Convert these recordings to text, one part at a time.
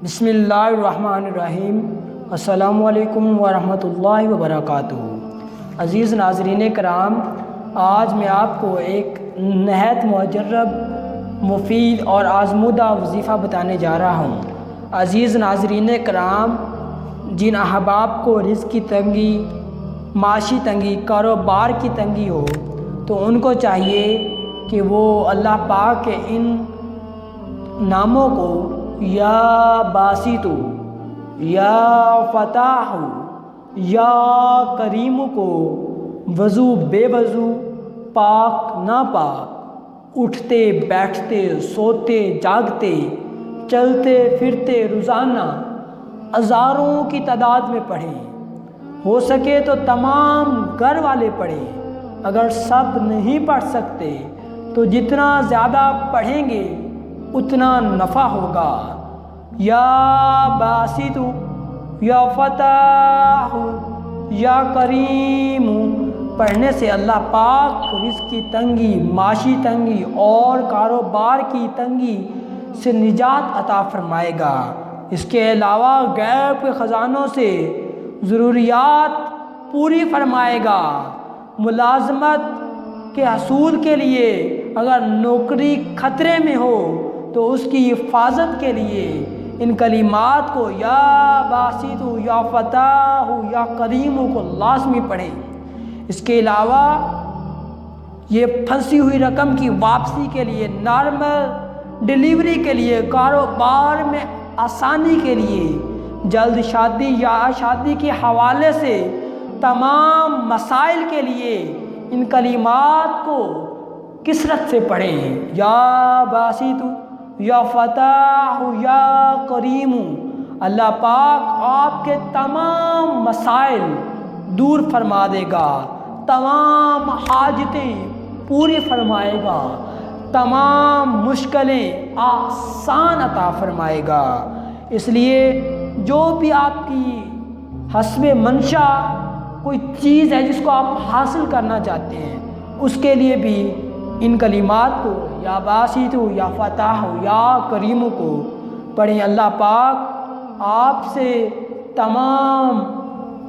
بسم اللہ الرحمن الرحیم۔ السلام علیکم ورحمۃ اللہ وبرکاتہ۔ عزیز ناظرین کرام، آج میں آپ کو ایک نہایت مجرب، مفید اور آزمودہ وظیفہ بتانے جا رہا ہوں۔ عزیز ناظرین کرام، جن احباب کو رزق کی تنگی، معاشی تنگی، کاروبار کی تنگی ہو، تو ان کو چاہیے کہ وہ اللہ پاک کے ان ناموں کو یا باسطو، یا فتاح، یا کریم کو وضو بے وضو، پاک ناپاک، اٹھتے بیٹھتے، سوتے جاگتے، چلتے پھرتے روزانہ ہزاروں کی تعداد میں پڑھیں۔ ہو سکے تو تمام گھر والے پڑھیں۔ اگر سب نہیں پڑھ سکتے تو جتنا زیادہ پڑھیں گے اتنا نفع ہوگا۔ یا باسط، یا فتاح، یا کریم پڑھنے سے اللہ پاک رزق کی تنگی، معاشی تنگی اور کاروبار کی تنگی سے نجات عطا فرمائے گا۔ اس کے علاوہ غیب کے خزانوں سے ضروریات پوری فرمائے گا۔ ملازمت کے حصول کے لیے اگر نوکری خطرے میں ہو تو اس کی حفاظت کے لیے ان کلمات کو یا باسط، یا فتاح، یا کریم کو لازمی پڑھیں۔ اس کے علاوہ یہ پھنسی ہوئی رقم کی واپسی کے لیے، نارمل ڈیلیوری کے لیے، کاروبار میں آسانی کے لیے، جلد شادی یا شادی کے حوالے سے تمام مسائل کے لیے ان کلمات کو کثرت سے پڑھیں۔ یا باسط، یا فتاح، یا کریم، اللہ پاک آپ کے تمام مسائل دور فرما دے گا، تمام حاجتیں پوری فرمائے گا، تمام مشکلیں آسان عطا فرمائے گا۔ اس لیے جو بھی آپ کی حسب منشا کوئی چیز ہے جس کو آپ حاصل کرنا چاہتے ہیں، اس کے لیے بھی ان کلمات کو یا باسط، یا فتاح، یا کریم کو پڑھیں۔ اللہ پاک آپ سے تمام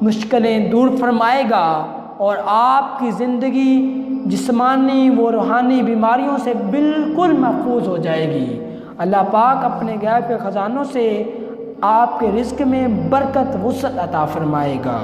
مشکلیں دور فرمائے گا اور آپ کی زندگی جسمانی و روحانی بیماریوں سے بالکل محفوظ ہو جائے گی۔ اللہ پاک اپنے غیب کے خزانوں سے آپ کے رزق میں برکت، وسعت عطا فرمائے گا۔